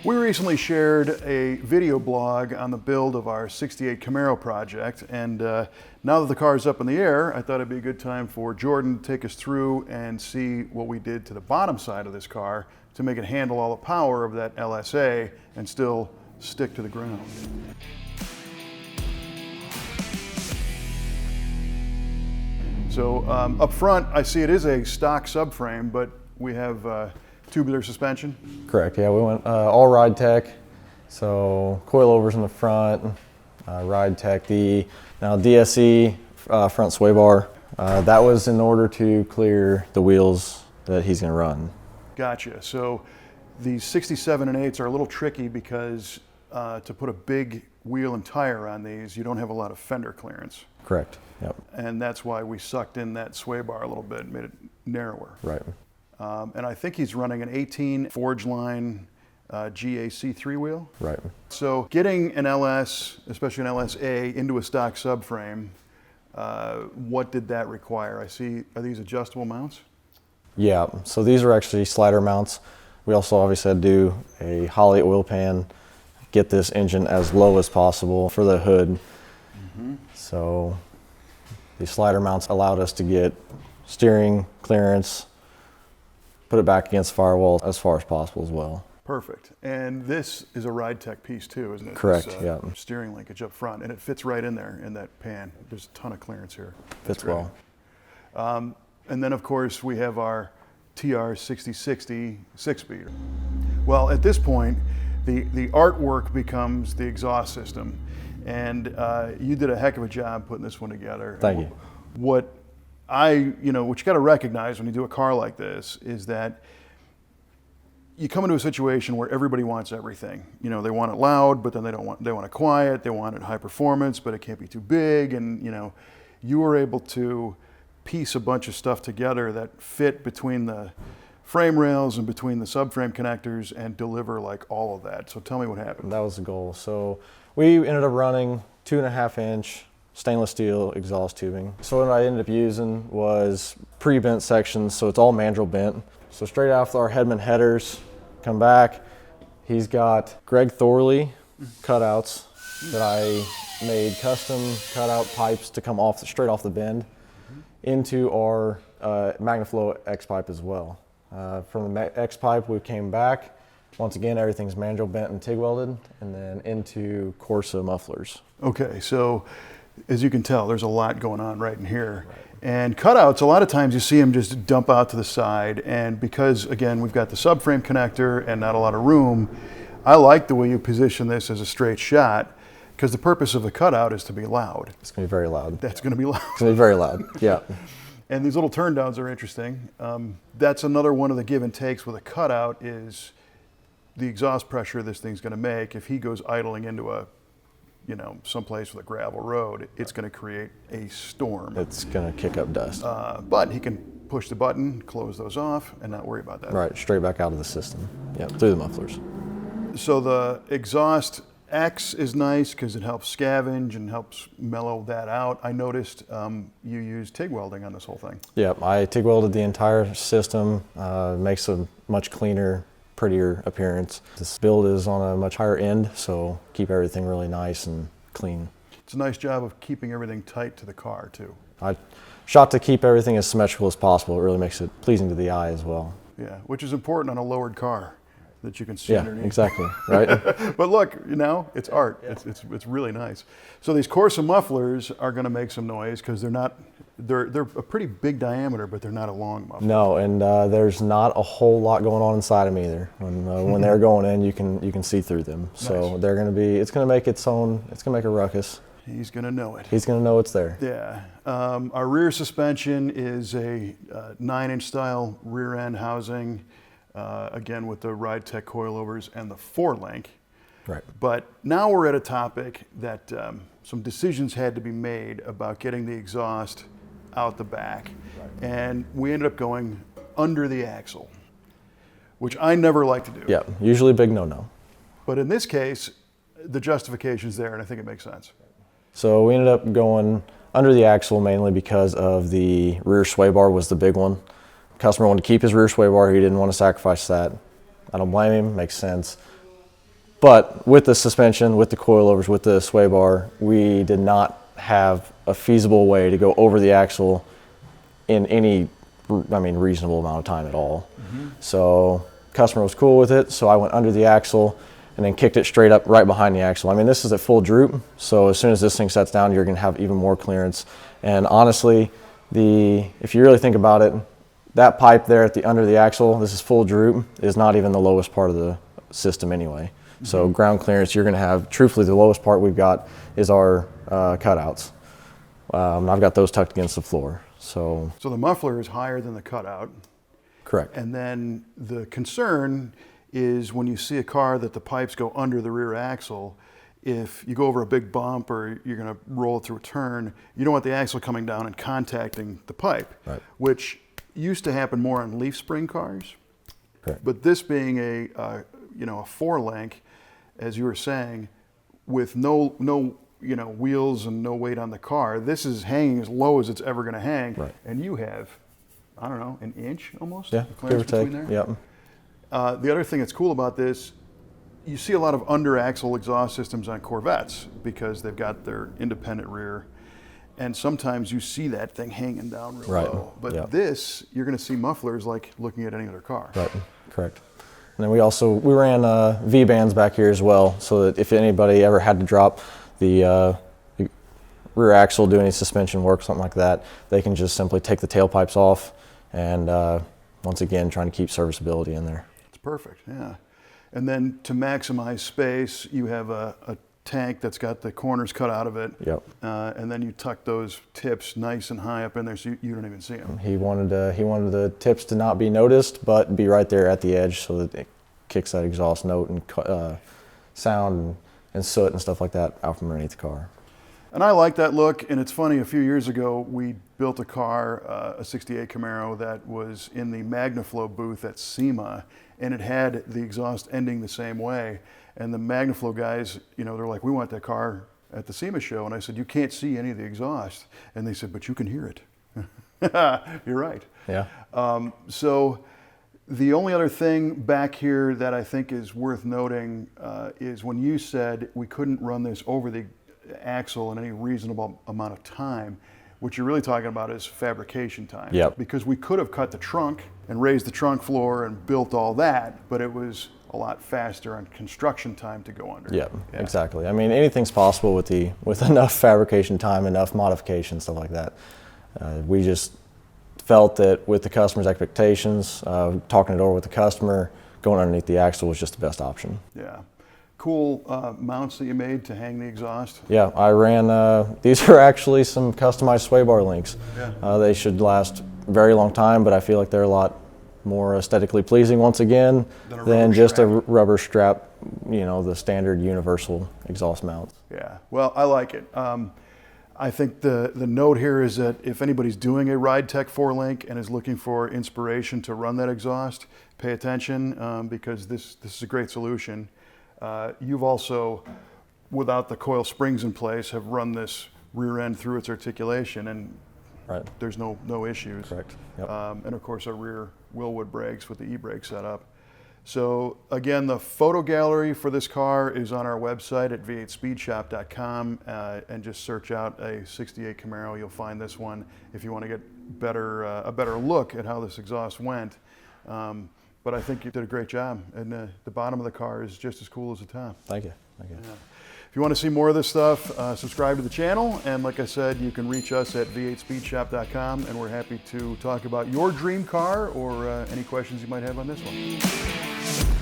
We recently shared a video blog on the build of our 68 Camaro project, and now that the car is up in the air, I thought it'd be a good time for Jordan to take us through and see what we did to the bottom side of this car to make it handle all the power of that LSA and still stick to the ground. So up front, I see it is a stock subframe, but we have tubular suspension? Correct, yeah, we went all Ridetech, so coilovers in the front, Ridetech, the now DSE front sway bar. That was in order to clear the wheels that he's going to run. Gotcha. So these 67 and 8s are a little tricky because to put a big wheel and tire on these, you don't have a lot of fender clearance. Correct, yep. And that's why we sucked in that sway bar a little bit, made it narrower. Right. And I think he's running an 18 Forgeline GAC3 wheel. Right. So getting an LS, especially an LSA, into a stock subframe, what did that require? I see, are these adjustable mounts? Yeah, so these are actually slider mounts. We also obviously had to do a Holley oil pan, get this engine as low as possible for the hood. Mm-hmm. So these slider mounts allowed us to get steering clearance, put it back against the firewall as far as possible as well. Perfect. And this is a Ridetech piece too, isn't it? Correct, this, yeah. Steering linkage up front, and it fits right in there in that pan. There's a ton of clearance here. Fits well. And then of course we have our TR6060 6-speed. Well, at this point, the artwork becomes the exhaust system. And you did a heck of a job putting this one together. Thank you. What you got to recognize when you do a car like this is that you come into a situation where everybody wants everything. You know, they want it loud, but then they want it quiet. They want it high performance, but it can't be too big. And you were able to piece a bunch of stuff together that fit between the frame rails and between the subframe connectors and deliver like all of that. So tell me what happened. That was the goal. So we ended up running 2.5-inch stainless steel exhaust tubing. So what I ended up using was pre-bent sections, so it's all mandrel-bent. So straight off our Headman headers, come back, he's got Doug Thorley cutouts that I made custom cutout pipes to come straight off the bend into our Magnaflow X pipe as well. From the X pipe we came back, once again everything's mandrel-bent and TIG welded, and then into Corsa mufflers. Okay, so as you can tell, there's a lot going on right in here. Right. And cutouts, a lot of times you see them just dump out to the side. And because, again, we've got the subframe connector and not a lot of room, I like the way you position this as a straight shot, because the purpose of the cutout is to be loud. It's going to be very loud. That's going to be loud. It's going to be very loud, yeah. And these little turn downs are interesting. That's another one of the give and takes with a cutout is the exhaust pressure this thing's going to make. If he goes idling into a someplace with a gravel road, it's going to create a storm. It's going to kick up dust. But he can push the button, close those off, and not worry about that. Right, straight back out of the system. Yeah, through the mufflers. So the exhaust X is nice because it helps scavenge and helps mellow that out. I noticed you used TIG welding on this whole thing. Yeah, I TIG welded the entire system. Makes a much cleaner, prettier appearance. This build is on a much higher end, so keep everything really nice and clean. It's a nice job of keeping everything tight to the car too. I shot to keep everything as symmetrical as possible. It really makes it pleasing to the eye as well. Yeah, which is important on a lowered car that you can see underneath. Yeah, exactly, right? But look, it's art. Yeah. It's really nice. So these Corsa mufflers are going to make some noise because they're a pretty big diameter, but they're not a long muffler. No, and there's not a whole lot going on inside them either. When they're going in, you can see through them. So nice. It's going to make its own. It's going to make a ruckus. He's going to know it. He's going to know it's there. Yeah. Our rear suspension is a 9-inch style rear end housing. Again, with the Ridetech coilovers and the 4-link. Right. But now we're at a topic that some decisions had to be made about getting the exhaust out the back. Right. And we ended up going under the axle, which I never like to do. Yeah, usually a big no-no. But in this case, the justification's there, and I think it makes sense. So we ended up going under the axle mainly because of the rear sway bar was the big one. Customer wanted to keep his rear sway bar. He didn't want to sacrifice that. I don't blame him. Makes sense. But with the suspension, with the coilovers, with the sway bar, we did not have a feasible way to go over the axle in any, reasonable amount of time at all. So customer was cool with it, so I went under the axle and then kicked it straight up right behind the axle. This is at full droop, so as soon as this thing sets down, you're gonna have even more clearance. And honestly, if you really think about it, that pipe there at the under the axle, this is full droop, is not even the lowest part of the system anyway. So ground clearance, you're gonna have, truthfully, the lowest part we've got is our cutouts. I've got those tucked against the floor. So the muffler is higher than the cutout. Correct. And then the concern is when you see a car that the pipes go under the rear axle, if you go over a big bump or you're going to roll it through a turn, you don't want the axle coming down and contacting the pipe, right, which used to happen more on leaf spring cars. Correct. But this being a 4-link, as you were saying, with no wheels and no weight on the car, this is hanging as low as it's ever going to hang. Right. And you have, I don't know, an inch almost? Yeah, give or take. Yep. The other thing that's cool about this, you see a lot of under-axle exhaust systems on Corvettes because they've got their independent rear, and sometimes you see that thing hanging down real low. But this, you're going to see mufflers like looking at any other car. Right, correct. And then we ran V-bands back here as well, so that if anybody ever had to drop the rear axle, do any suspension work, something like that, they can just simply take the tailpipes off, and once again, trying to keep serviceability in there. It's perfect, yeah. And then to maximize space, you have a tank that's got the corners cut out of it. Yep. And then you tuck those tips nice and high up in there so you don't even see them. He wanted the tips to not be noticed, but be right there at the edge so that it kicks that exhaust note and sound and soot and stuff like that out from underneath the car. And I like that look, and it's funny, a few years ago we built a car, a 68 Camaro that was in the Magnaflow booth at SEMA, and it had the exhaust ending the same way. And the Magnaflow guys, they're like, we want that car at the SEMA show. And I said, you can't see any of the exhaust. And they said, but you can hear it. You're right. Yeah. So the only other thing back here that I think is worth noting is when you said we couldn't run this over the axle in any reasonable amount of time, what you're really talking about is fabrication time. Yep. Because we could have cut the trunk and raised the trunk floor and built all that, but it was a lot faster on construction time to go under. Yep, yeah, exactly. Anything's possible with enough fabrication time, enough modification, stuff like that. We just felt that with the customer's expectations, talking it over with the customer, going underneath the axle was just the best option. Yeah. Cool mounts that you made to hang the exhaust. Yeah, I ran, these are actually some customized sway bar links. Yeah. They should last a very long time, but I feel like they're a lot more aesthetically pleasing once again than just a rubber strap, the standard universal exhaust mounts. Yeah, well, I like it. I think the note here is that if anybody's doing a Ridetech 4-link and is looking for inspiration to run that exhaust, pay attention because this is a great solution. You've also, without the coil springs in place, have run this rear end through its articulation, and there's no issues. Correct. Yep. And of course, our rear Wilwood brakes with the e-brake setup. So again, the photo gallery for this car is on our website at v8speedshop.com, and just search out a 68 Camaro. You'll find this one if you want to get a better look at how this exhaust went. But I think you did a great job, and the bottom of the car is just as cool as the top. Thank you. Thank you. Yeah. If you want to see more of this stuff, subscribe to the channel, and like I said, you can reach us at v8speedshop.com, and we're happy to talk about your dream car or any questions you might have on this one.